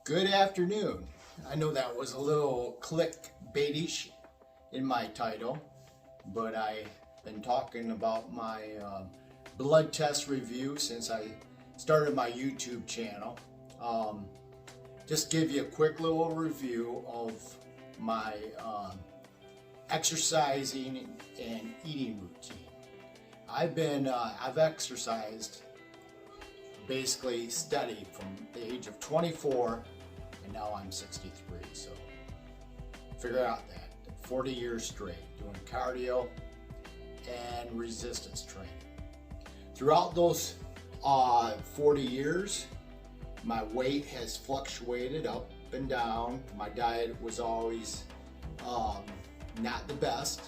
Good afternoon. I know that was a little clickbaitish in my title, but I've been talking about my blood test review since I started my YouTube channel. Just give you a quick little review of my exercising and eating routine. I've exercised basically steady from the age of 24 and now I'm 63, so figure out that 40 years straight doing cardio and resistance training. Throughout those 40 years, my weight has fluctuated up and down. My diet was always not the best.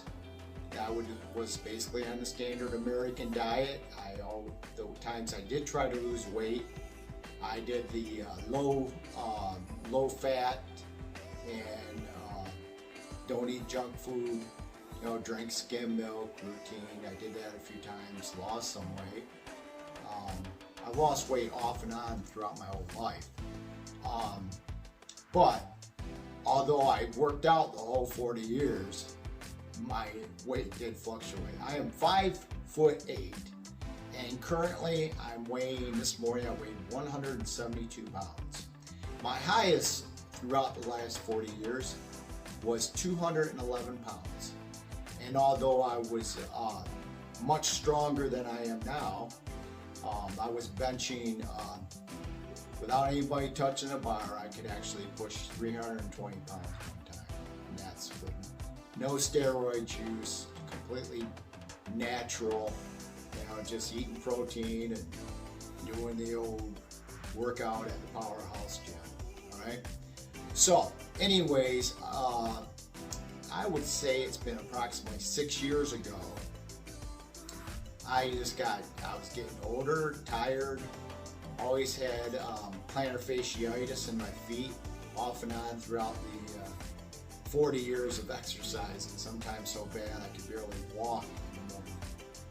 Was basically on the standard American diet. The times I did try to lose weight, I did the low fat and don't eat junk food, drink skim milk routine. I did that a few times, lost some weight. I lost weight off and on throughout my whole life. But although I worked out the whole 40 years, my weight did fluctuate. I am 5'8", and currently I'm weighing, this morning I weighed 172 pounds. My highest throughout the last 40 years was 211 pounds. And although I was much stronger than I am now, I was benching, without anybody touching the bar, I could actually push 320 pounds one time. And that's with no steroid use, completely natural, just eating protein and doing the old workout at the powerhouse gym. All right. So, anyways, I would say it's been approximately 6 years ago. I was getting older, tired, always had plantar fasciitis in my feet off and on throughout the 40 years of exercising, sometimes so bad I could barely walk in the morning,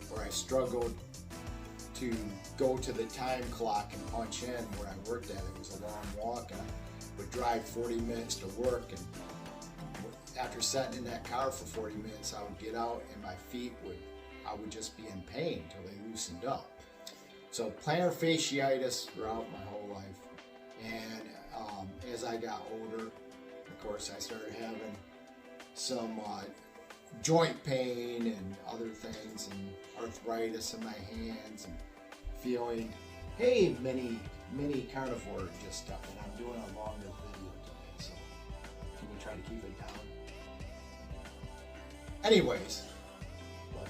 where I struggled to go to the time clock and punch in where I worked at. It was a long walk, and I would drive 40 minutes to work, and after sitting in that car for 40 minutes, I would get out and my feet I would just be in pain until they loosened up. So plantar fasciitis throughout my whole life, and as I got older, of course, I started having some joint pain and other things, and arthritis in my hands, and feeling, hey, mini carnivore just stuff, and I'm doing a longer video today, so can you try to keep it down? Anyways, all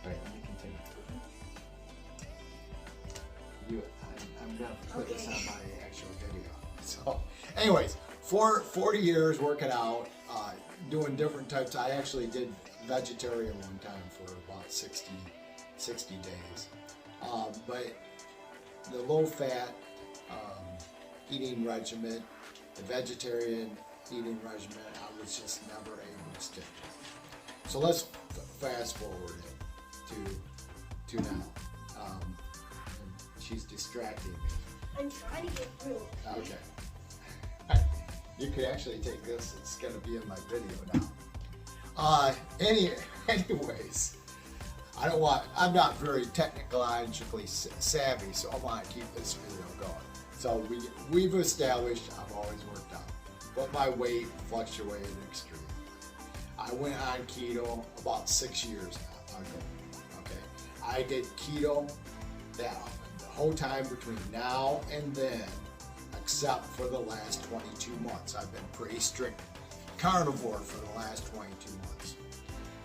right, let me continue. I'm gonna put this on my actual video. So, anyways, for 40 years working out, doing different types. I actually did vegetarian one time for about 60 days. But the low fat eating regimen, the vegetarian eating regimen, I was just never able to stick to. So let's fast forward to now. She's distracting me. I'm trying to get through. Okay. You could actually take this. It's going to be in my video now. Anyways, I'm not very technologically savvy, so I want to keep this video going. So we've established I've always worked out, but my weight fluctuated extremely. I went on keto about 6 years ago. Okay, I did keto the whole time between now and then, except for the last 22 months. I've been pretty strict carnivore for the last 22 months.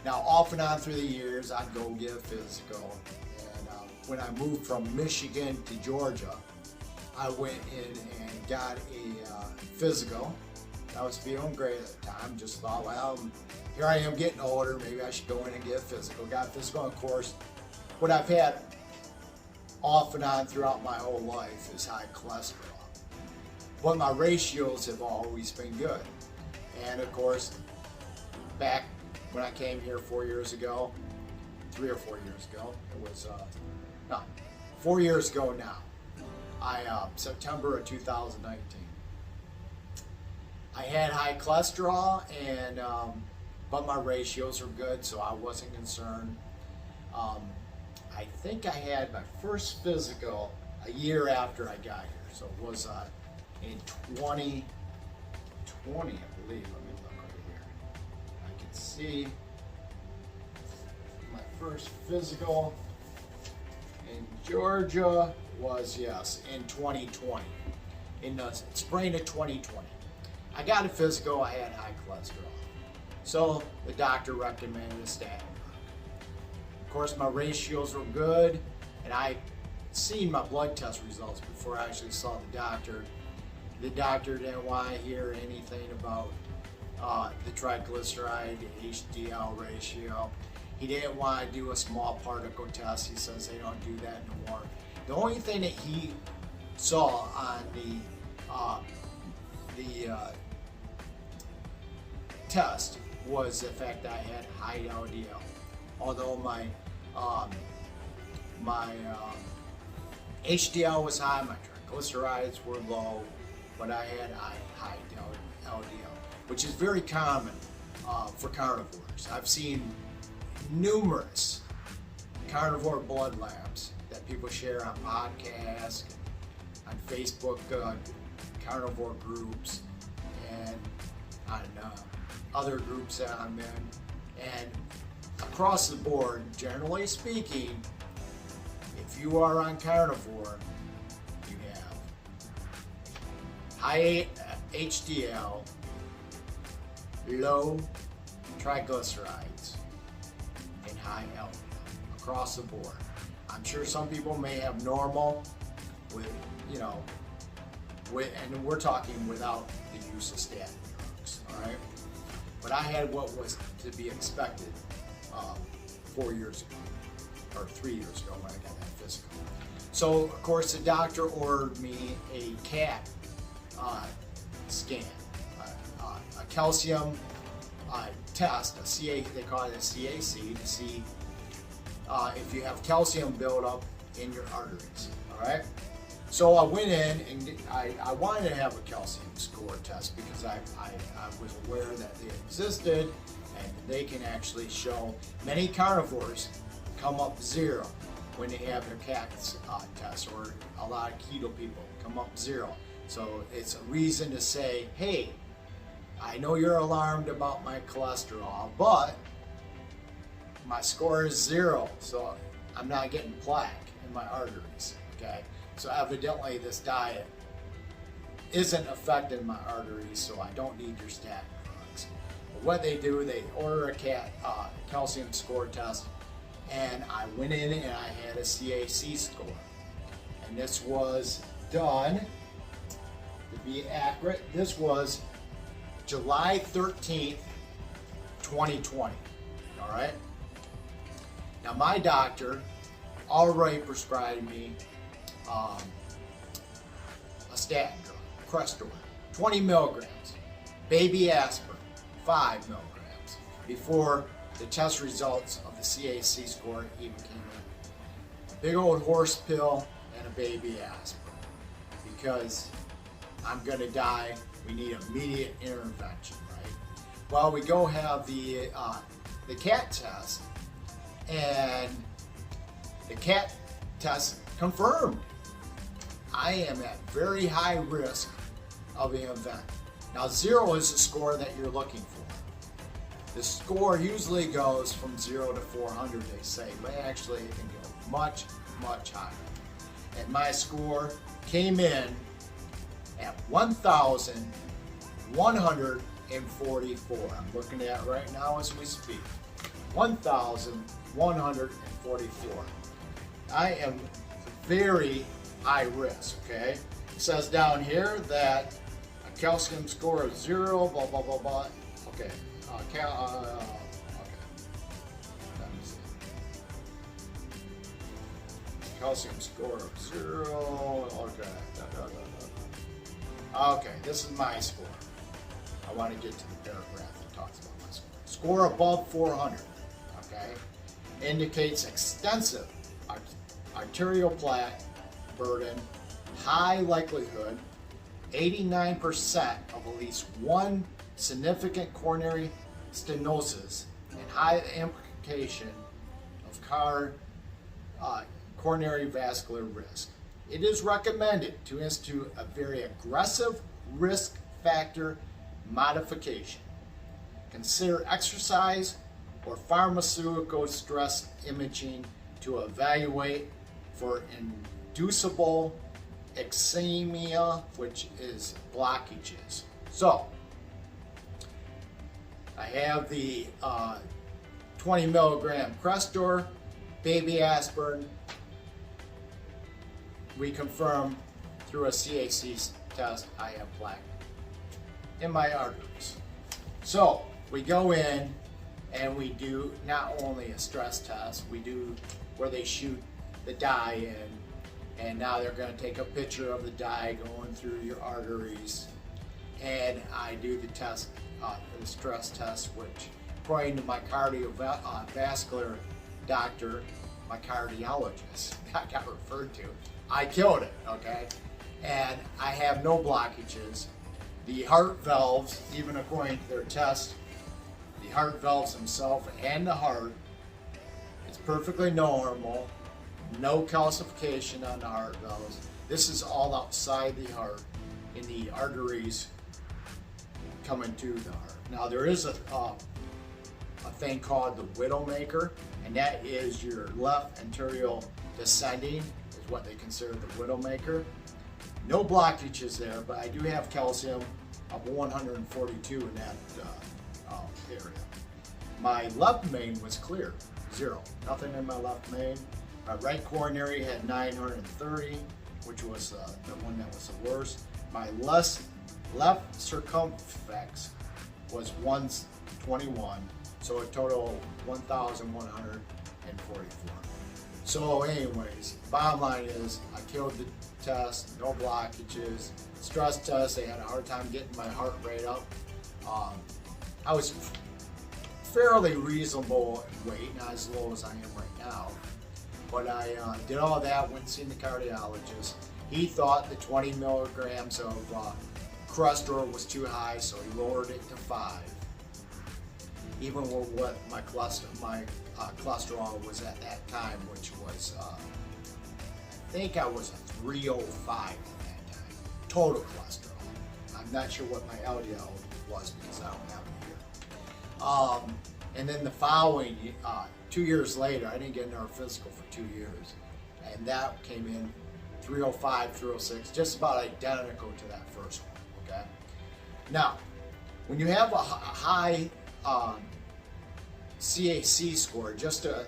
Now, off and on through the years, I'd go get a physical, and when I moved from Michigan to Georgia, I went in and got a physical. I was feeling great at the time, just thought, well, here I am getting older, maybe I should go in and get a physical. Got a physical, of course. What I've had off and on throughout my whole life is high cholesterol. But my ratios have always been good. And of course, back when I came here 4 years ago, 3 or 4 years ago, it was, no, 4 years ago now, September of 2019. I had high cholesterol, and but my ratios were good, so I wasn't concerned. I think I had my first physical a year after I got here, so it was in 2020, I believe. Let me look right here. I can see my first physical in Georgia was, yes, in 2020, in the spring of 2020. I got a physical, I had high cholesterol. So the doctor recommended a statin. Of course, my ratios were good, and I seen my blood test results before I actually saw the doctor. The doctor didn't want to hear anything about the triglyceride, the HDL ratio. He didn't want to do a small particle test. He says they don't do that no more. The only thing that he saw on the test was the fact that I had high LDL. Although my HDL was high, my triglycerides were low, but I had high LDL, which is very common for carnivores. I've seen numerous carnivore blood labs that people share on podcasts, on Facebook carnivore groups, and on other groups that I'm in. And across the board, generally speaking, if you are on carnivore, you have high HDL, low triglycerides, and high LDL across the board. I'm sure some people may have normal with, and we're talking without the use of statin drugs, all right? But I had what was to be expected 4 years ago, or 3 years ago when I got that physical. So, of course, the doctor ordered me a CAC scan, a calcium test, they call it a CAC, to see if you have calcium buildup in your arteries, all right? So I went in and I wanted to have a calcium score test because I was aware that they existed, and they can actually show many carnivores come up zero when they have their CAC test, or a lot of keto people come up zero. So it's a reason to say, hey, I know you're alarmed about my cholesterol, but my score is zero, so I'm not getting plaque in my arteries, okay? So evidently this diet isn't affecting my arteries, so I don't need your statin drugs. But what they do, they order a calcium score test, and I went in and I had a CAC score. And this was done, to be accurate, this was July 13th, 2020, all right? Now my doctor already prescribed me a statin drug, Crestor, 20 milligrams, baby aspirin, 5 milligrams, before the test results of the CAC score even came in. A big old horse pill and a baby aspirin, because I'm gonna die, we need immediate intervention, right? Well, we go have the CAT test, and the CAT test confirmed I am at very high risk of an event. Now, zero is the score that you're looking for. The score usually goes from 0 to 400, they say, but actually it can go much, much higher. And my score came in at 1,144. I'm looking at it right now as we speak. 1,144. I am very high risk, okay? It says down here that a calcium score of 0, blah, blah, blah, blah. Okay, okay. Let me see. Calcium score of 0, okay. Okay, this is my score. I want to get to the paragraph that talks about my score. Score above 400, okay? Indicates extensive arterial plaque burden high likelihood, 89% of at least one significant coronary stenosis and high implication of coronary vascular risk. It is recommended to institute a very aggressive risk factor modification. Consider exercise or pharmaceutical stress imaging to evaluate for inducible ischemia, which is blockages. So, I have the 20 milligram Crestor, baby aspirin. We confirm through a CAC test I have plaque in my arteries. So we go in and we do not only a stress test, we do where they shoot the dye in, and now they're going to take a picture of the dye going through your arteries, and I do the test, the stress test, which according to my cardiovascular doctor, my cardiologist, I got referred to, I killed it, okay? And I have no blockages. The heart valves, even according to their test, the heart valves themselves and the heart, it's perfectly normal. No calcification on the heart valves. This is all outside the heart, in the arteries coming to the heart. Now there is a thing called the widowmaker, and that is your left anterior descending, is what they consider the widowmaker. No blockages there, but I do have calcium of 142 in that area. My left main was clear, 0. Nothing in my left main. My right coronary had 930, which was the one that was the worst. My left circumflex was 121, so a total of 1,144. So anyways, bottom line is I killed the test, no blockages. Stress test, they had a hard time getting my heart rate up. I was fairly reasonable in weight, not as low as I am right now. But I did all that, went and seen the cardiologist. He thought the 20 milligrams of Crestor was too high, so he lowered it to 5. Even with what my cholesterol was at that time, which was, I think I was a 305 at that time, total cholesterol. I'm not sure what my LDL was because I don't have it here. And then the following 2 years later, I didn't get another physical for 2 years, and that came in 305, 306, just about identical to that first one, okay? Now, when you have a high CAC score, just to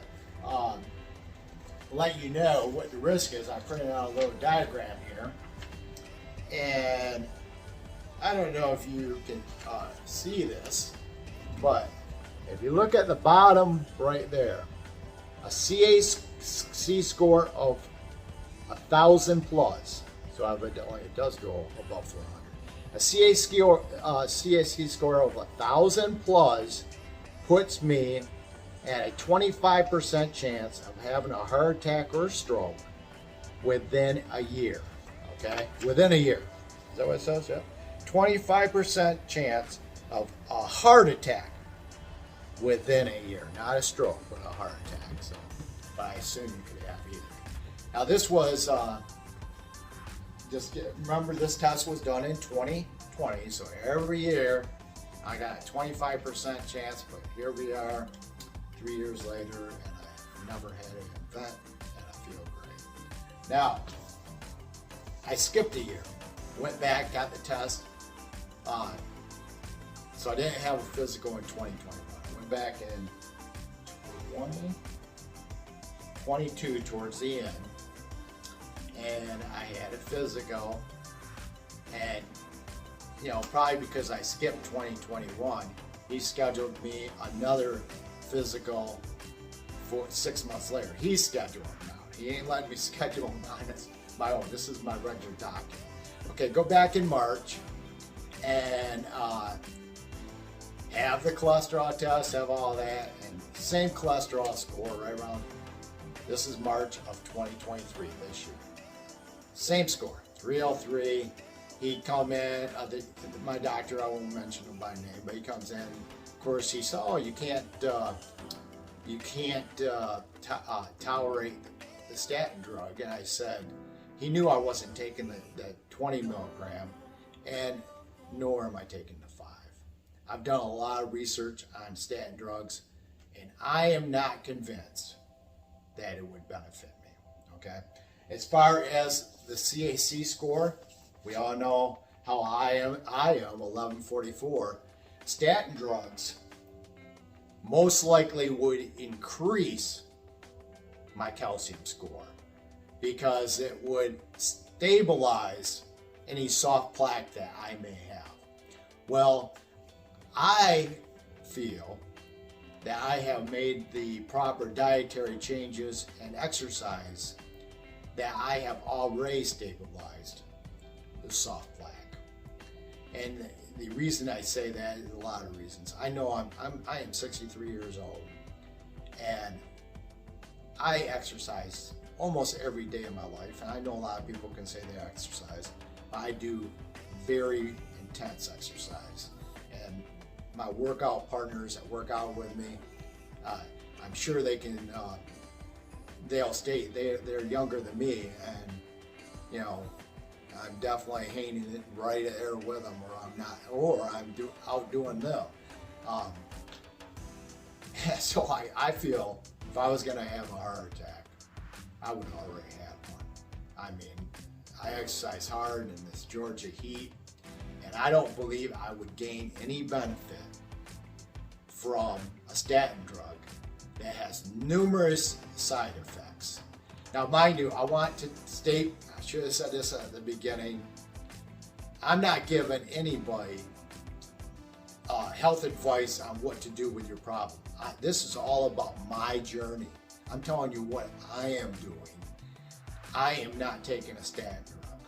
let you know what the risk is, I printed out a little diagram here, and I don't know if you can see this, but if you look at the bottom right there, a CAC score of 1,000 plus, so evidently it does go above 400. A CAC score of 1,000 plus puts me at a 25% chance of having a heart attack or a stroke within a year, okay? Within a year. Is that what it says? Yeah. 25% chance of a heart attack within a year. Not a stroke, but a heart attack. So, but I assume you could have either. Now this was, remember this test was done in 2020, so every year I got a 25% chance, but here we are 3 years later, and I've never had an event, and I feel great. Now, I skipped a year, went back, got the test, so I didn't have a physical in 2021. I went back in 2022 towards the end, and I had a physical, and you know, probably because I skipped 2021, he scheduled me another physical for 6 months later. He's scheduled now. He ain't letting me schedule my own. This is my regular doctor. Okay, go back in March and have the cholesterol test, have all that, and same cholesterol score right around, this is March of 2023 this year. Same score, 303. He'd come in, my doctor, I won't mention him by name, but he comes in. Of course, he said, "Oh, you can't tolerate the statin drug." And I said, he knew I wasn't taking the 20 milligram, and nor am I taking the 5. I've done a lot of research on statin drugs, and I am not convinced that it would benefit me. Okay. As far as the CAC score, we all know how I am 1144. Statin drugs most likely would increase my calcium score because it would stabilize any soft plaque that I may have. Well, I feel that I have made the proper dietary changes and exercise that I have already stabilized the soft plaque. And the reason I say that is a lot of reasons. I know I am 63 years old, and I exercise almost every day of my life. And I know a lot of people can say they exercise. I do very intense exercise, and my workout partners that work out with me, I'm sure they can. They'll state they're younger than me, and you know, I'm definitely hanging it right there with them, or I'm outdoing them. So I feel if I was going to have a heart attack, I would already have one. I mean, I exercise hard in this Georgia heat, and I don't believe I would gain any benefit from a statin drug that has numerous side effects. Now, mind you, I want to state, I should have said this at the beginning, I'm not giving anybody health advice on what to do with your problem. This is all about my journey. I'm telling you what I am doing. I am not taking a statin drug.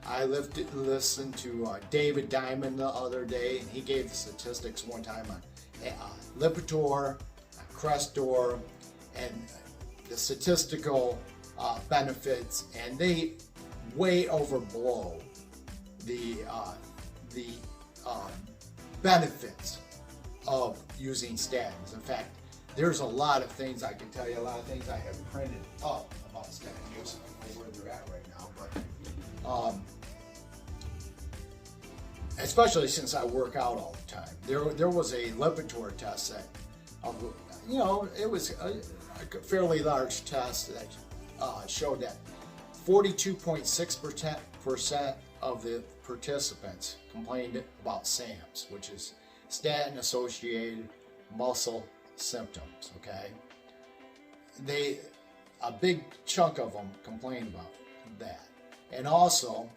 I listened to David Diamond the other day, and he gave the statistics one time on Lipitor, Crestor, and the statistical benefits, and they way overblow the benefits of using statins. In fact, there's a lot of things I can tell you, a lot of things I have printed up about statin use. I don't know where they're at right now, but especially since I work out all the time. There was a Lipitor test that, it was a fairly large test that showed that 42.6% of the participants complained about SAMs, which is statin-associated muscle symptoms. Okay, a big chunk of them complained about that, and also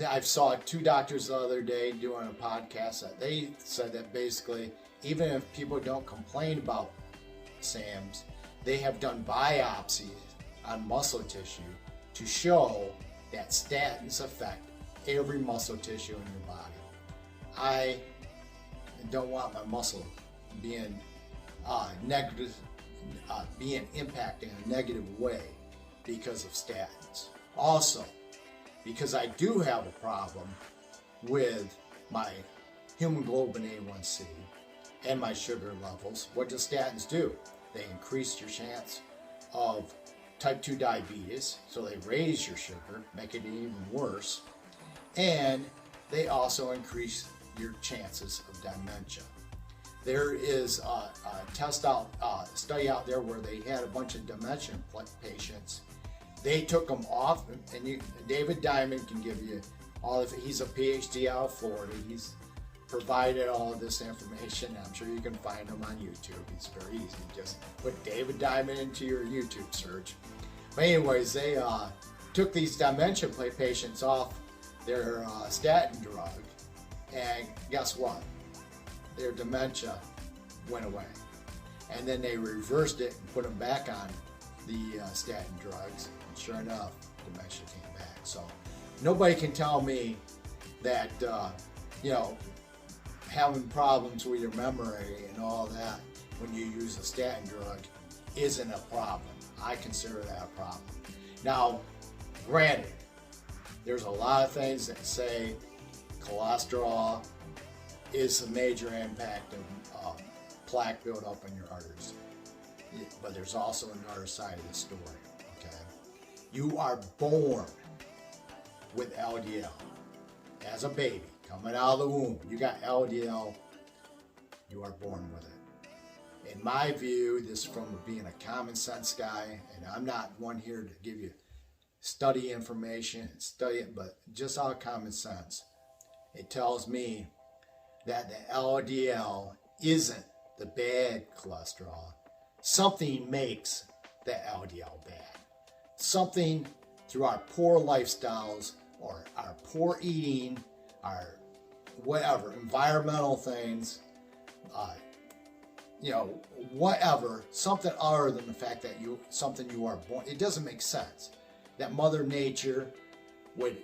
I saw 2 doctors the other day doing a podcast that they said that basically, even if people don't complain about SAMs, they have done biopsies on muscle tissue to show that statins affect every muscle tissue in your body. I don't want my muscle being being impacted in a negative way because of statins. Also, because I do have a problem with my hemoglobin A1C and my sugar levels. What do statins do? They increase your chance of type 2 diabetes, so they raise your sugar, make it even worse, and they also increase your chances of dementia. There is a study out there where they had a bunch of dementia patients. They took them off, and David Diamond can give you all of it. He's a PhD out of Florida. He's provided all of this information. I'm sure you can find him on YouTube. It's very easy. Just put David Diamond into your YouTube search. But anyways, they took these dementia patients off their statin drug, and guess what? Their dementia went away. And then they reversed it and put them back on the statin drugs, and sure enough, dementia came back. So nobody can tell me that having problems with your memory and all that when you use a statin drug isn't a problem. I consider that a problem. Now, granted, There's a lot of things that say cholesterol is a major impact of plaque buildup in your arteries. But there's also another side of the story, okay? You are born with LDL. As a baby, coming out of the womb, you got LDL, you are born with it. In my view, this is from being a common sense guy, and I'm not one here to give you study information, study it, but just out of common sense. It tells me that the LDL isn't the bad cholesterol. Something makes the LDL bad. Something through our poor lifestyles or our poor eating, our whatever, environmental things, whatever, something other than the fact that something you are born. It doesn't make sense that Mother Nature would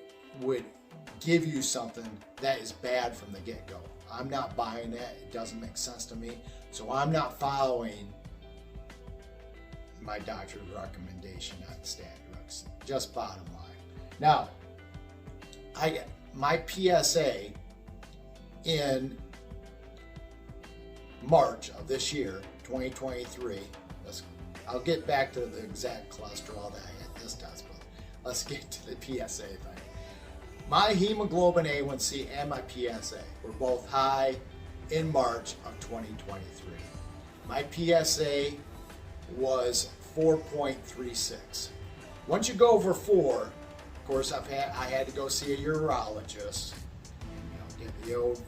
give you something that is bad from the get-go. I'm not buying that. It doesn't make sense to me. So I'm not following my doctor's recommendation on statin drugs. Just bottom line. Now, my PSA in March of this year, 2023. I'll get back to the exact cholesterol that I had this test, but let's get to the PSA thing. My hemoglobin A1C and my PSA were both high in March of 2023. My PSA was 4.36. Once you go over 4, of course, I had to go see a urologist, get the old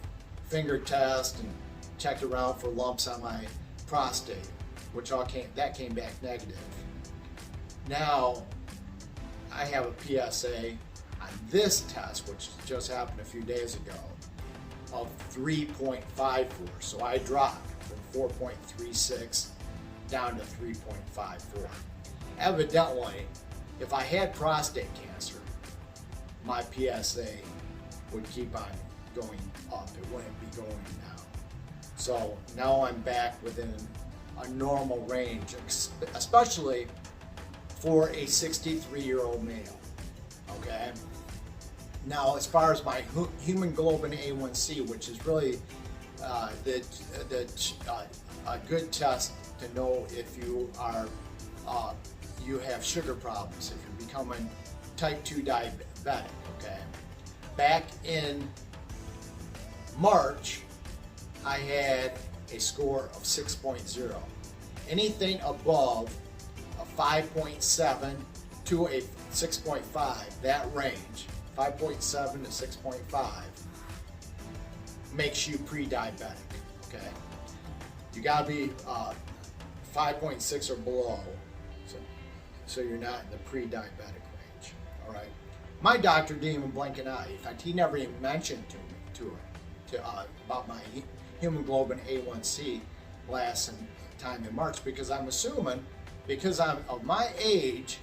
finger test and checked around for lumps on my prostate, which that came back negative. Now I have a PSA on this test, which just happened a few days ago, of 3.54. So I dropped from 4.36 down to 3.54. Evidently, if I had prostate cancer, my PSA would keep on going up. It wouldn't be going down. So now I'm back within a normal range, especially for a 63-year-old male. Okay. Now, as far as my hemoglobin A1C, which is really a good test to know if you are you have sugar problems, if you're becoming type 2 diabetic. Okay. Back in March, I had a score of 6.0. Anything above a 5.7 to a 6.5, that range, 5.7 to 6.5, makes you pre-diabetic, okay? You gotta be 5.6 or below, so you're not in the pre-diabetic range, all right? My doctor didn't even blink an eye. In fact, he never even mentioned to her about my hemoglobin A1C last time in March, because I'm assuming, because I'm of my age,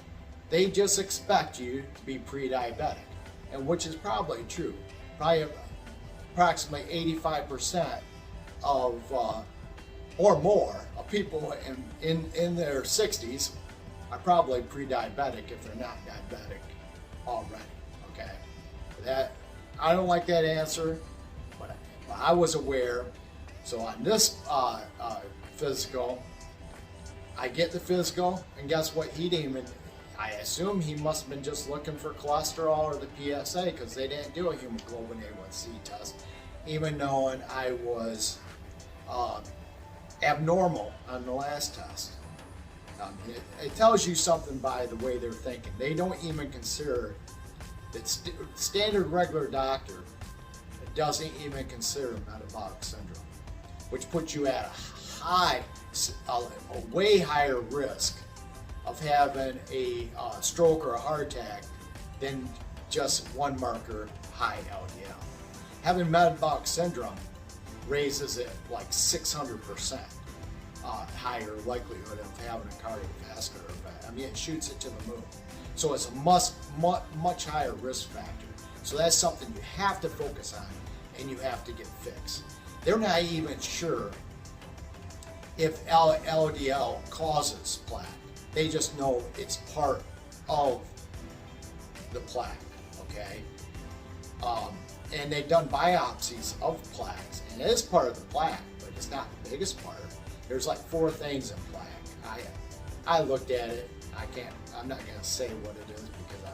they just expect you to be pre-diabetic, and which is probably true. Probably approximately 85% of or more of people in their 60s are probably pre-diabetic if they're not diabetic already. Okay, that I don't like that answer, but I was aware. So on this physical, I get the physical, and guess what? He didn't even. I assume he must have been just looking for cholesterol or the PSA, because they didn't do a hemoglobin A1C test, even knowing I was abnormal on the last test. It tells you something by the way they're thinking. They don't even consider that standard regular doctor doesn't even consider metabolic syndrome, which puts you at a way higher risk of having a stroke or a heart attack than just one marker high LDL. Having metabolic syndrome raises it like 600% higher likelihood of having a cardiovascular event. I mean, it shoots it to the moon. So it's a much higher risk factor. So that's something you have to focus on and you have to get fixed. They're not even sure if LDL causes plaque. They just know it's part of the plaque, okay? And they've done biopsies of plaques, and it is part of the plaque, but it's not the biggest part. There's like 4 things in plaque. I looked at it. I'm not going to say what it is because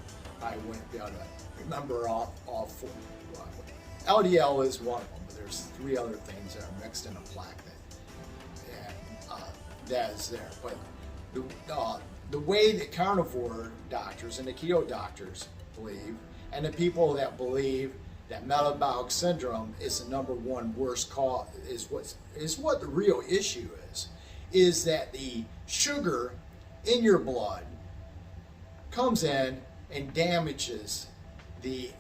I wouldn't be able to remember all 4. LDL is one of them, but there's 3 other things that are mixed in a plaque that is there. But the way that carnivore doctors and the keto doctors believe, and the people that believe that metabolic syndrome is the #1 worst cause, is what the real issue is that the sugar in your blood comes in and damages the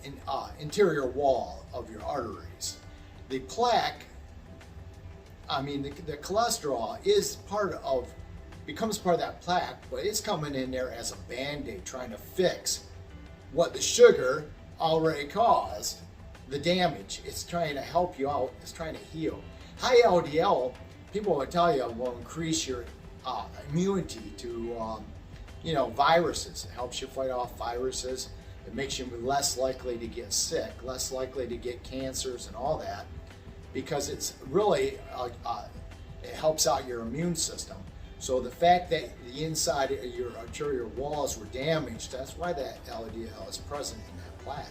interior wall of your arteries. The plaque, the cholesterol becomes part of that plaque, but it's coming in there as a band-aid trying to fix what the sugar already caused, the damage. It's trying to help you out. It's trying to heal. High LDL, people will tell you, will increase your immunity to viruses. It helps you fight off viruses. It makes you less likely to get sick, less likely to get cancers and all that, because it's really, it helps out your immune system. So the fact that the inside of your arterial walls were damaged, that's why that LDL is present in that plaque.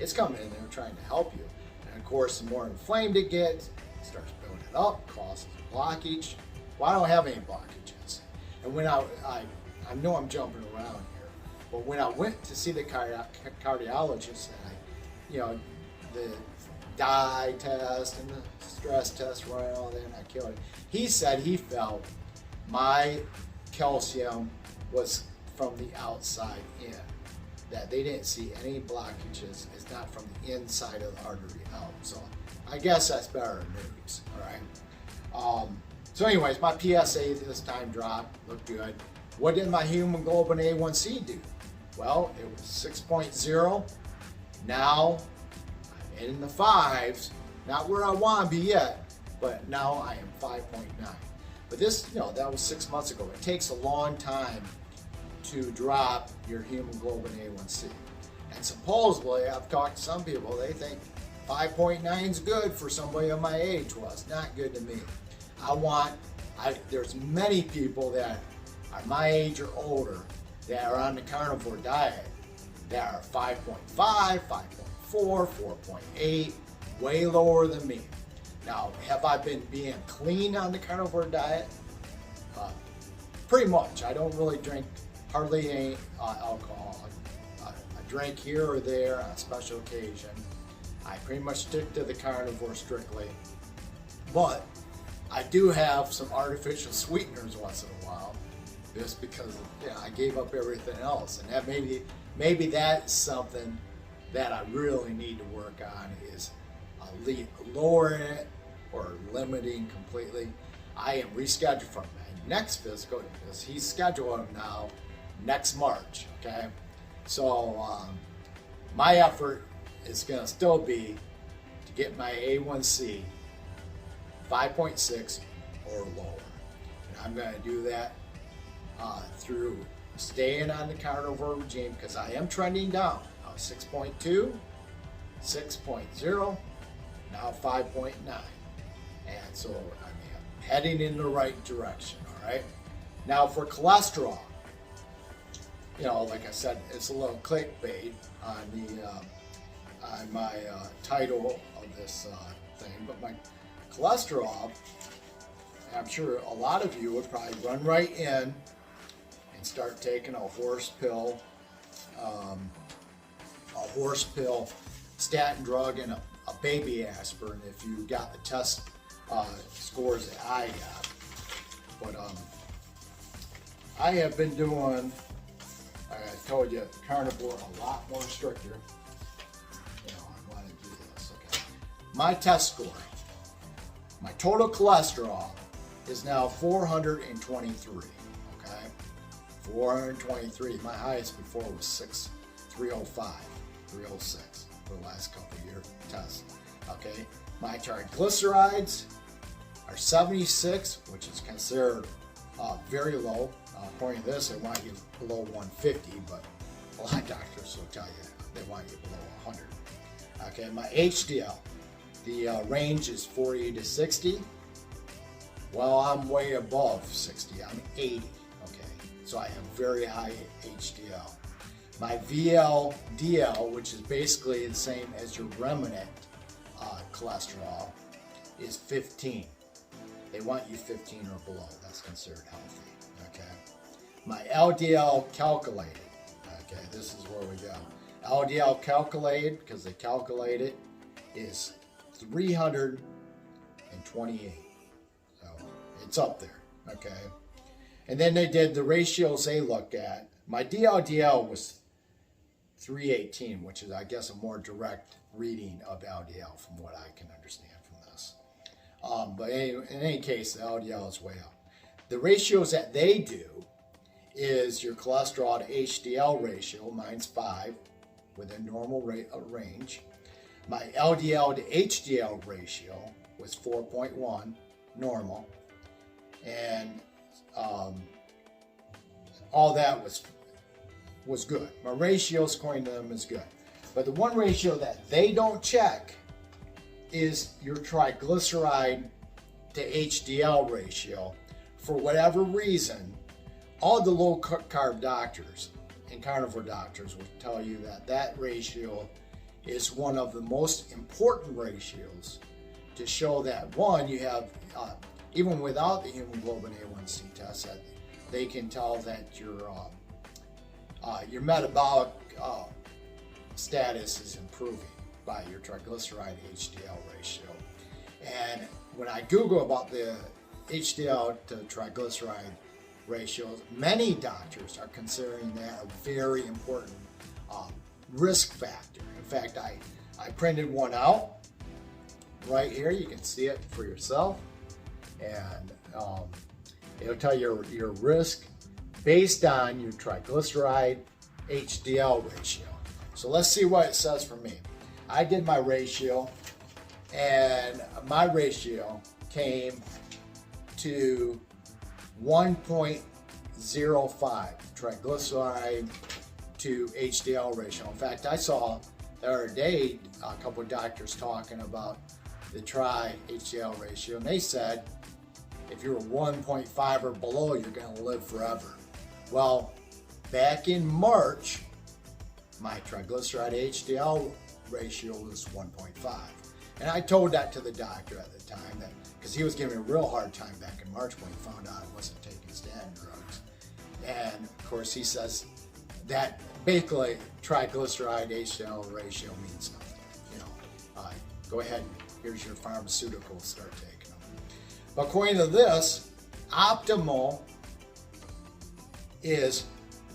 It's coming in there trying to help you. And of course, the more inflamed it gets, it starts building up, causes blockage. Well, I don't have any blockages. And when I know I'm jumping around here, but when I went to see the cardiologist, and the dye test and the stress test, right, all that, and I killed it. He said he felt my calcium was from the outside in, that they didn't see any blockages. It's not from the inside of the artery out. So I guess that's better news, all right? So anyways, my PSA this time dropped, looked good. What did my hemoglobin A1C do? Well, it was 6.0. Now I'm in the 5s, not where I want to be yet, but now I am 5.9. But this, that was 6 months ago. It takes a long time to drop your hemoglobin A1C. And supposedly, I've talked to some people, they think 5.9 is good for somebody of my age. Well, it's not good to me. There's many people that are my age or older that are on the carnivore diet that are 5.5, 5.4, 4.8, way lower than me. Now, have I been being clean on the carnivore diet? Pretty much. I don't really drink hardly any alcohol. I drink here or there on a special occasion. I pretty much stick to the carnivore strictly. But I do have some artificial sweeteners once in a while, just because I gave up everything else, and that maybe that's something that I really need to work on, is lowering it or limiting completely. I am rescheduled for my next physical, because he's scheduled now next March. Okay, so my effort is going to still be to get my A1C 5.6 or lower. And I'm going to do that through staying on the carnivore regime, because I am trending down. I was 6.2, 6.0, now 5.9. And so I'm heading in the right direction, all right? Now for cholesterol, like I said, it's a little clickbait on my title of this thing, but my cholesterol, I'm sure a lot of you would probably run right in and start taking a horse pill statin drug, and a baby aspirin if you got the test scores that I got. But I have been doing, I told you, carnivore a lot more stricter. I want to do this. Okay, my test score, my total cholesterol is now 423. Okay, 423. My highest before was 305, 306 for the last couple of years tests. Okay, my triglycerides are 76, which is considered very low. According to this, they want you below 150, but a lot of doctors will tell you they want you below 100. Okay, my HDL, the range is 40 to 60. Well, I'm way above 60. I'm 80. Okay, so I have very high HDL. My VLDL, which is basically the same as your remnant cholesterol, is 15. They want you 15 or below. That's considered healthy. Okay. My LDL calculated. Okay, this is where we go. LDL calculated, because they calculate it, is 328. So it's up there. Okay. And then they did the ratios they looked at. My DLDL was 318, which is, I guess, a more direct reading of LDL from what I can understand from this. But in any case, the LDL is way up. The ratios that they do is your cholesterol to HDL ratio, mine's 5, within normal range. My LDL to HDL ratio was 4.1, normal. And all that was good. My ratios, according to them, is good. But the one ratio that they don't check is your triglyceride to HDL ratio. For whatever reason, all the low carb doctors and carnivore doctors will tell you that that ratio is one of the most important ratios to show that, one, you have, even without the hemoglobin A1C test, that they can tell that your metabolic status is improving by your triglyceride HDL ratio. And when I Google about the HDL to triglyceride ratios, many doctors are considering that a very important risk factor. In fact, I printed one out right here. You can see it for yourself. And it'll tell you your risk based on your triglyceride HDL ratio. So let's see what it says for me. I did my ratio, and my ratio came to 1.05 triglyceride to HDL ratio. In fact, I saw the other day a couple of doctors talking about the HDL ratio, and they said if you're 1.5 or below, you're going to live forever. Well, back in March, my triglyceride HDL ratio was 1.5. And I told that to the doctor at the time, that because he was giving me a real hard time back in March when he found out I wasn't taking statin drugs. And of course, he says that basically triglyceride HDL ratio means nothing. You know, go ahead, here's your pharmaceuticals, start taking them. But according to this, optimal is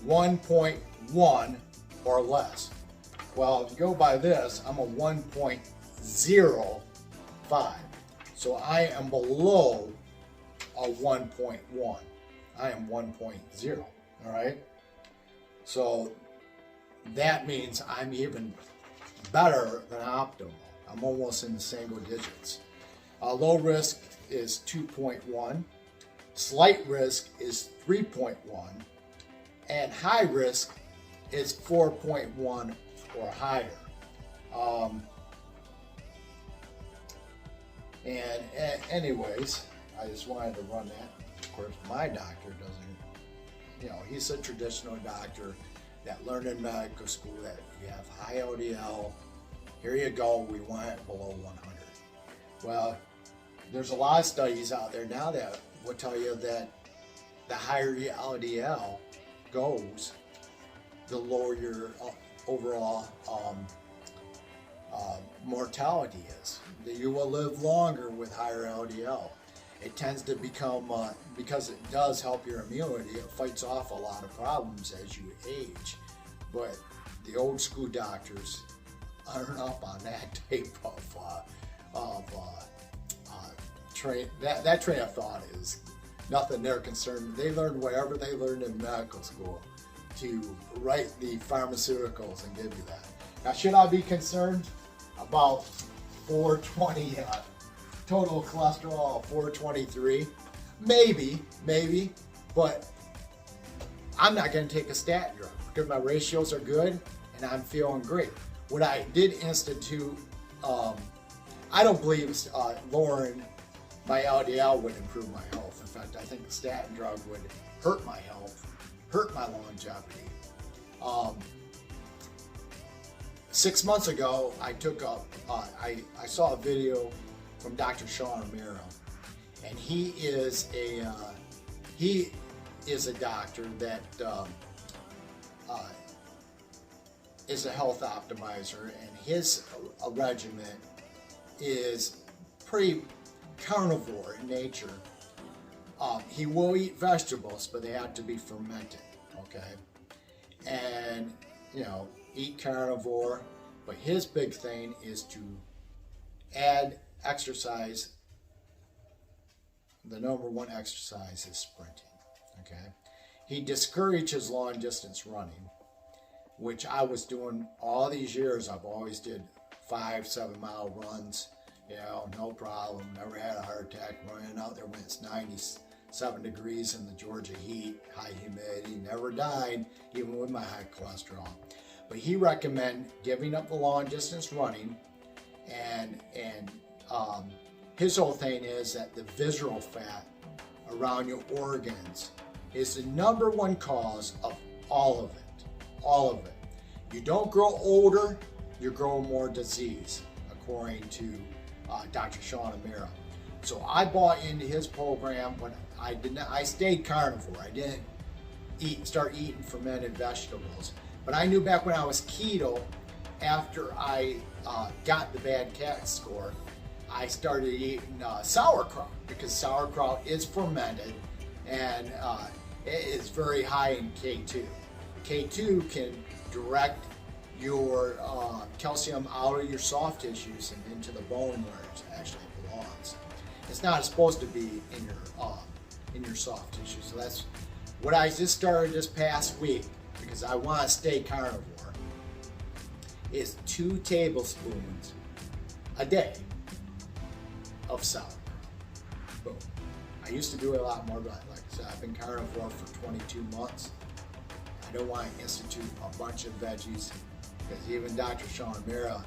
1.1 or less. Well, if you go by this, I'm a 1.05. So I am below a 1.1. I am 1.0, all right? So that means I'm even better than optimal. I'm almost in the single digits. Low risk is 2.1. Slight risk is 3.1. And high risk is 4.1 or higher. Anyways, I just wanted to run that. Of course, my doctor doesn't, he's a traditional doctor that learned in medical school that if you have high LDL, here you go, we want it below 100. Well, there's a lot of studies out there now that will tell you that the higher your LDL goes, the lower your overall mortality is. That you will live longer with higher LDL. It tends to become, because it does help your immunity, it fights off a lot of problems as you age. But the old school doctors aren't up on that type of train. That train of thought is nothing they're concerned. They learned whatever they learned in medical school to write the pharmaceuticals and give you that. Now, should I be concerned about 420 total cholesterol of 423? Maybe, but I'm not going to take a statin drug because my ratios are good and I'm feeling great. What I did institute, I don't believe lowering my LDL would improve my health. In fact, I think the statin drug would hurt my health, hurt my longevity. 6 months ago, I saw a video from Dr. Sean O'Mara, and he is a doctor that is a health optimizer, and his regimen is pretty carnivore in nature. He will eat vegetables, but they have to be fermented, okay? And, eat carnivore, but his big thing is to add exercise. The number one exercise is sprinting, okay? He discourages long distance running, which I was doing all these years. I've always did 5-7 mile runs, no problem. Never had a heart attack running out there when it's 97 degrees in the Georgia heat, high humidity. Never died, even with my high cholesterol. But he recommended giving up the long distance running, and his whole thing is that the visceral fat around your organs is the number one cause of all of it. All of it. You don't grow older, you grow more disease, according to Dr. Sean O'Mara. So I bought into his program when I stayed carnivore. I didn't start eating fermented vegetables. But I knew back when I was keto, after I got the bad CAC score, I started eating sauerkraut, because sauerkraut is fermented and it is very high in K2. K2 can direct your calcium out of your soft tissues and into the bone where it actually belongs. It's not supposed to be in your soft tissue. So that's what I just started this past week, because I want to stay carnivore, is 2 tablespoons a day of sauerkraut. Boom. I used to do it a lot more, but like I said, I've been carnivore for 22 months. I don't want to institute a bunch of veggies, because even Dr. Sean O'Mara,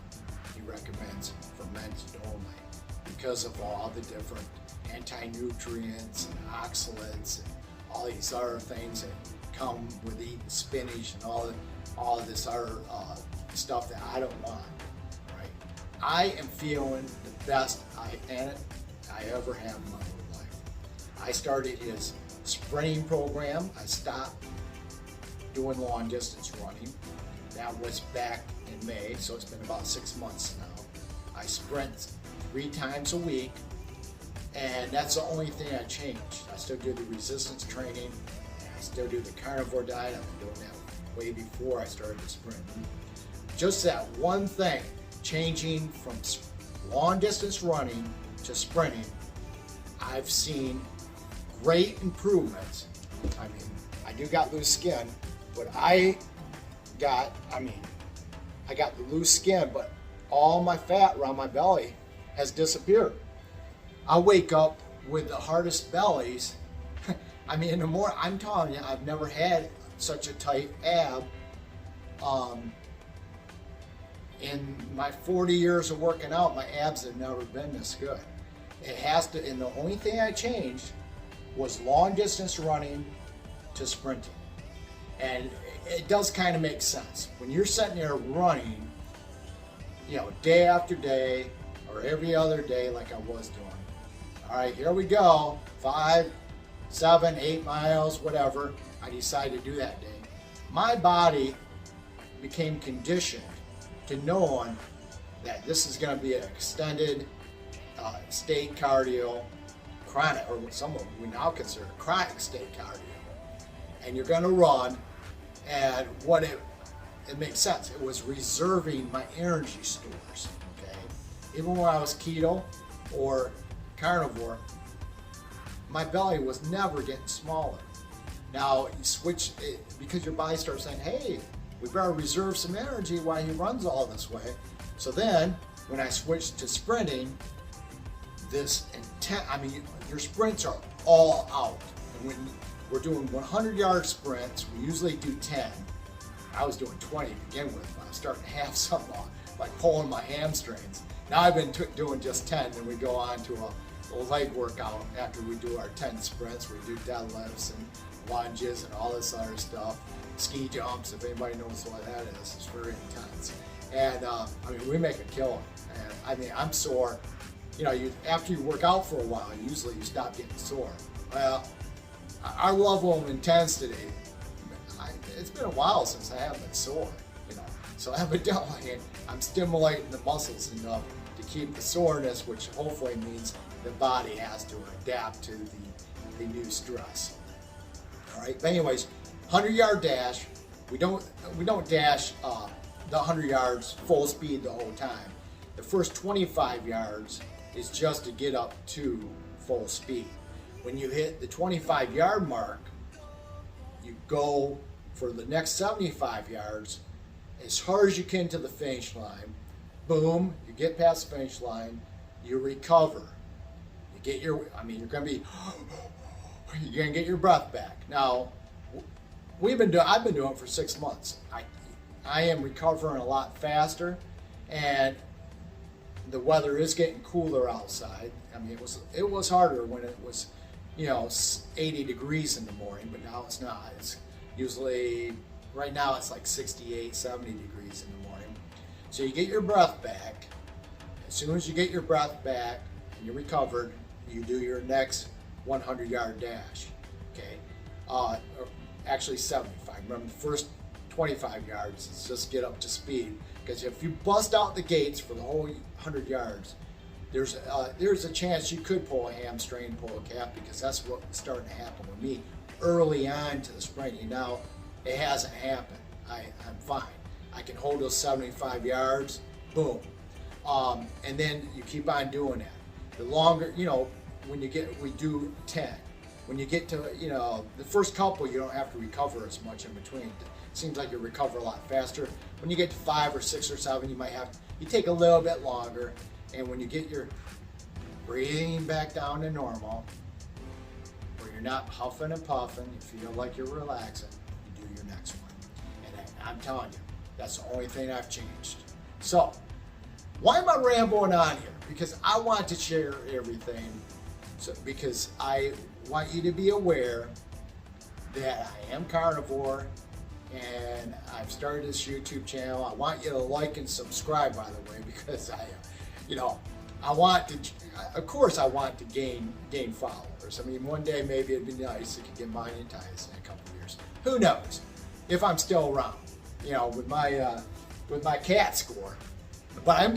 he recommends fermented only, because of all the different anti-nutrients and oxalates and all these other things that come with eating spinach and all of this other stuff that I don't want, right? I am feeling the best I ever have in my whole life. I started his sprinting program. I stopped doing long distance running. That was back in May, so it's been about 6 months now. I sprint 3 times a week, and that's the only thing I changed. I still do the resistance training, and I still do the carnivore diet. I've been doing that way before I started to sprint. Just that one thing, changing from long distance running to sprinting, I've seen great improvements. I mean, I do got loose skin, but I got the loose skin, but all my fat around my belly has disappeared. I wake up with the hardest bellies. I mean, in the morning, I'm telling you, I've never had such a tight ab. In my 40 years of working out, my abs have never been this good. It has to, and the only thing I changed was long distance running to sprinting. And it does kind of make sense. When you're sitting there running, day after day or every other day like I was doing. All right, here we go. 5, 7, 8 miles, whatever I decided to do that day. My body became conditioned to knowing that this is going to be an extended state cardio, chronic, or some of them we now consider chronic state cardio. And you're going to run, and what it makes sense. It was reserving my energy stores, okay? Even when I was keto or carnivore, my belly was never getting smaller. Now, you switch it, because your body starts saying, hey, we better reserve some energy while he runs all this way. So then, when I switched to sprinting, your sprints are all out. And when we're doing 100-yard sprints, we usually do 10. I was doing 20 to begin with, but I was starting to have some like pulling my hamstrings. Now I've been doing just 10, and we go on to a leg workout after we do our 10 sprints. We do deadlifts and lunges and all this other stuff. Ski jumps, if anybody knows what that is, it's very intense. And I mean, we make a killing. And I mean, I'm sore. You know, after you work out for a while, usually you stop getting sore. Well, our level of intensity, it's been a while since I haven't been sore, you know. So evidently, I'm stimulating the muscles enough to keep the soreness, which hopefully means the body has to adapt to the new stress. All right. But anyways, 100-yard dash. We don't dash the 100 yards full speed the whole time. The first 25 yards is just to get up to full speed. When you hit the 25-yard mark, you go for the next 75 yards as hard as you can to the finish line. Boom, you get past the finish line, you recover. You get your, I mean, you're gonna get your breath back. Now, I've been doing it for 6 months. I am recovering a lot faster, and the weather is getting cooler outside. I mean, it was harder when it was, you know, 80 degrees in the morning, but now it's not. It's usually, right now it's like 68, 70 degrees in the morning. So you get your breath back. As soon as you get your breath back and you're recovered, you do your next 100-yard dash, okay? Actually 75. Remember, the first 25 yards is just get up to speed, because if you bust out the gates for the whole 100 yards, there's a chance you could pull a hamstring, pull a calf, because that's what was starting to happen with me early on to the sprint. You know, it hasn't happened. I'm fine. I can hold those 75 yards, boom. And then you keep on doing that. The longer, you know, we do 10. When you get to, you know, the first couple, you don't have to recover as much in between. It seems like you recover a lot faster. When you get to 5 or 6 or 7, you take a little bit longer. And when you get your breathing back down to normal, where you're not huffing and puffing, you feel like you're relaxing, you do your next one. And I'm telling you, that's the only thing I've changed. So, why am I rambling on here? Because I want to share everything. So, because I want you to be aware that I am carnivore, and I've started this YouTube channel. I want you to like and subscribe, by the way, because I want to, of course I want to gain followers. I mean, one day maybe it'd be nice if it could get monetized in a couple of years. Who knows? If I'm still around, you know, with my CAT score. But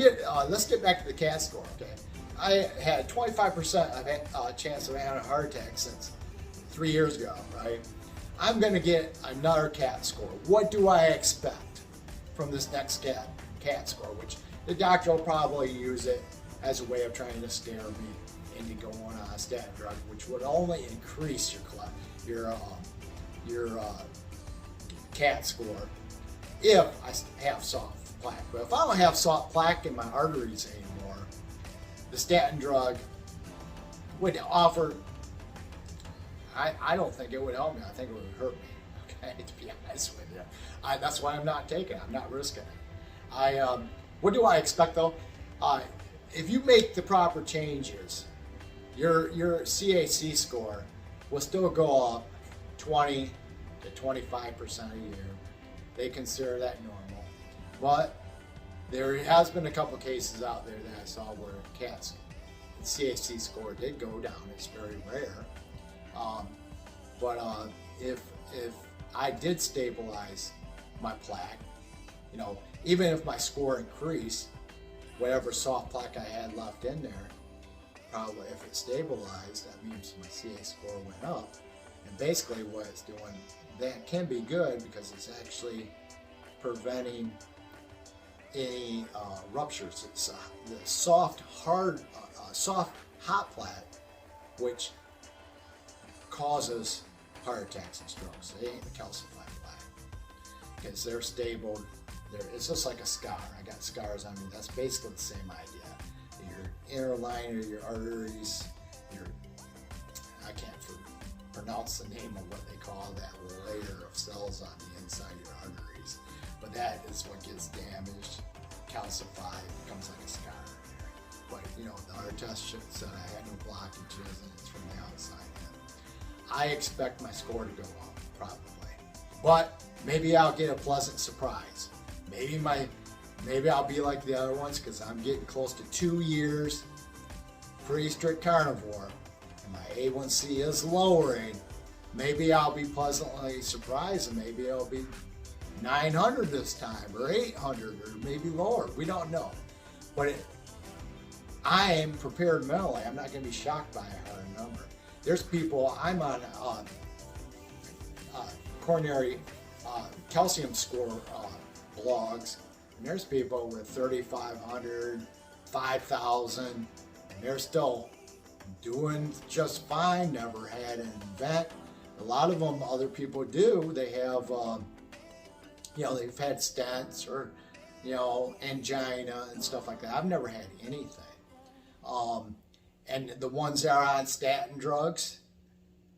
let's get back to the CAT score, okay? I had 25% of chance of having a heart attack since 3 years ago, right? I'm gonna get another CAT score. What do I expect from this next CAT score? Which the doctor will probably use it as a way of trying to scare me into going on a statin drug, which would only increase your CAT score if I have soft plaque. But if I don't have soft plaque in my arteries anymore, the statin drug would offer, I don't think it would help me. I think it would hurt me, okay, to be honest with you. That's why I'm not taking it. I'm not risking it. What do I expect though? If you make the proper changes, your CAC score will still go up 20 to 25% a year. They consider that normal. But there has been a couple cases out there that I saw where CAC score did go down. It's very rare. But if I did stabilize my plaque, you know, even if my score increased, whatever soft plaque I had left in there, probably if it stabilized, that means my CA score went up. And basically what it's doing, that can be good because it's actually preventing any ruptures. It's the soft hot plaque, which causes heart attacks and strokes. They ain't the calcified plaque because they're stable. It's just like a scar. I got scars on me. That's basically the same idea. Your inner line of your arteries, I can't pronounce the name of what they call that layer of cells on the inside of your arteries. but that is what gets damaged, calcified, becomes like a scar. But the heart test said I had no blockages and it's from the outside in. I expect my score to go up, probably. But maybe I'll get a pleasant surprise. Maybe I'll be like the other ones because I'm getting close to 2 years pretty strict carnivore and my A1C is lowering. Maybe I'll be pleasantly surprised and maybe it'll be 900 this time or 800 or maybe lower. We don't know. But I am prepared mentally. I'm not going to be shocked by a higher number. There's people, I'm on coronary calcium score blogs, and there's people with 3,500, 5,000, and they're still doing just fine, never had an event. A lot of them, other people do, they have, they've had stents or, angina and stuff like that. I've never had anything. And the ones that are on statin drugs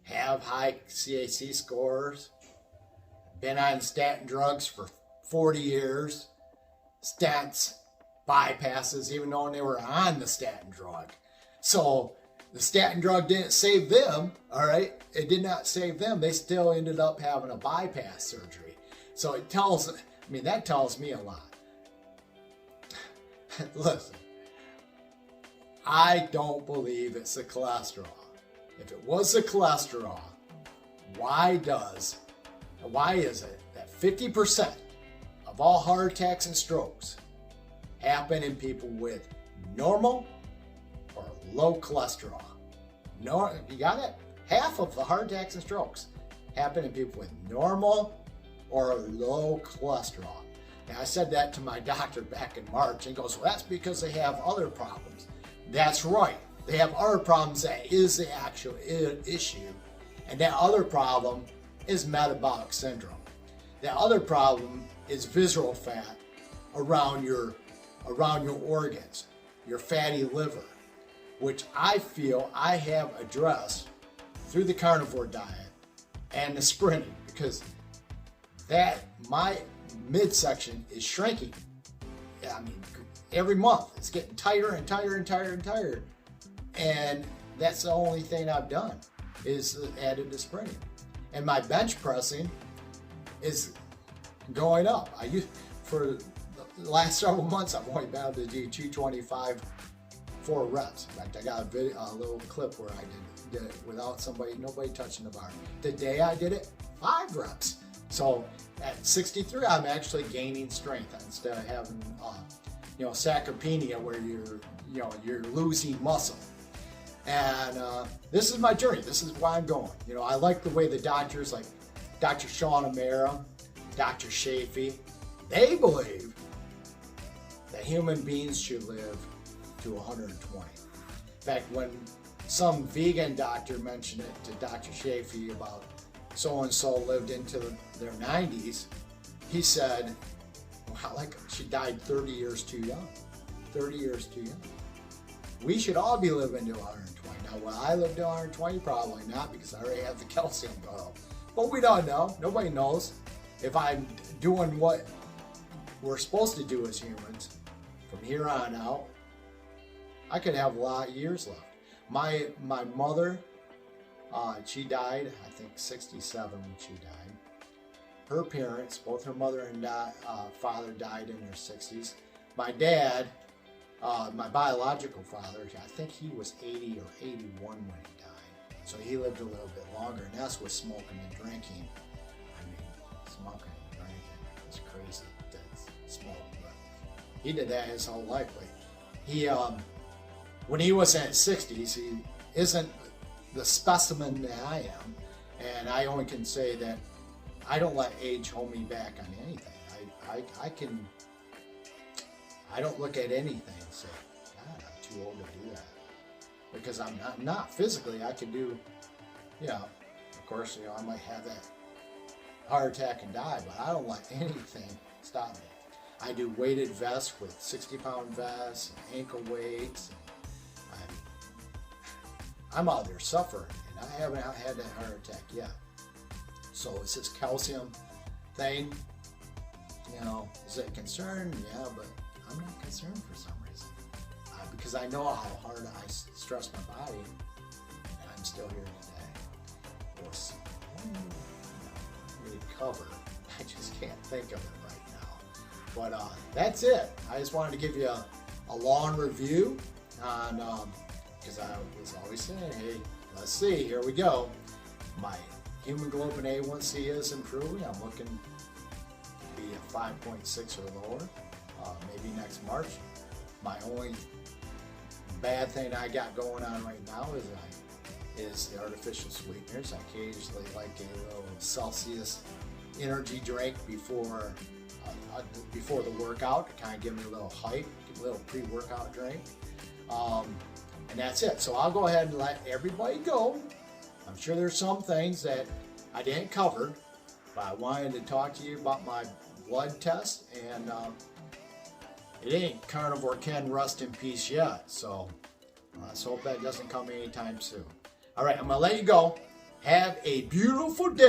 have high CAC scores, been on statin drugs for 40 years, stents, bypasses, even though they were on the statin drug. So the statin drug didn't save them, all right? It did not save them. They still ended up having a bypass surgery. So that tells me a lot. Listen, I don't believe it's the cholesterol. If it was the cholesterol, why is it that 50% of all heart attacks and strokes happen in people with normal or low cholesterol? No, you got it? Half of the heart attacks and strokes happen in people with normal or low cholesterol. Now, I said that to my doctor back in March, and he goes, well, that's because they have other problems. That's right. They have other problems. That is the actual issue. And that other problem is metabolic syndrome. The other problem is visceral fat around your organs, your fatty liver, which I feel I have addressed through the carnivore diet and the sprinting, because my midsection is shrinking. I mean, every month it's getting tighter and tighter and tighter and tighter. And that's the only thing I've done is added to sprinting. And my bench pressing is going up. For the last several months, I've only been able to do 225 4 reps. In fact, I got a little clip where I did it without nobody touching the bar. The day I did it, 5 reps. So at 63, I'm actually gaining strength instead of having, sarcopenia where you're losing muscle. And this is my journey. This is why I'm going. I like the way the doctors, like Dr. Sean O'Mara, Dr. Shafee, they believe that human beings should live to 120. In fact, when some vegan doctor mentioned it to Dr. Shafee about so-and-so lived into their 90s, he said, wow, like she died 30 years too young. 30 years too young. We should all be living to 120. Now, will I live to 120? Probably not, because I already have the calcium go up. But we don't know. Nobody knows. If I'm doing what we're supposed to do as humans from here on out, I could have a lot of years left. My mother, she died, I think 67 when she died. Her parents, both her mother and father, died in their 60s. My dad, my biological father, I think he was 80 or 81 when he died. So he lived a little bit longer, and that's with smoking and drinking. I mean, smoking and drinking, it's crazy to smoke, but he did that his whole life. But he, when he was in his 60s, he isn't the specimen that I am, and I only can say that I don't let age hold me back on anything. I don't look at anything and say, God, I'm too old to do that. Because I'm not physically. I can do, of course, I might have that heart attack and die, but I don't let anything stop me. I do weighted vests with 60-pound vests and ankle weights. I'm out there suffering, and I haven't had that heart attack yet. So it's this calcium thing. you know, is it a concern? Yeah, but I'm not concerned for some reason. Because I know how hard I stress my body, and I'm still here today. Or recover. I just can't think of it right now. But that's it. I just wanted to give you a long review on, because I was always saying, hey, let's see, here we go. My hemoglobin A1C is improving. I'm looking to be at 5.6 or lower, maybe next March. My only bad thing I got going on right now is the artificial sweeteners. I occasionally like a little Celsius energy drink before the workout to kind of give me a little hype, a little pre-workout drink. And that's it. So I'll go ahead and let everybody go. I'm sure there's some things that I didn't cover, but I wanted to talk to you about my blood test, and it ain't Carnivore Ken rest in peace yet. So let's hope that doesn't come anytime soon. All right, I'm gonna let you go. Have a beautiful day.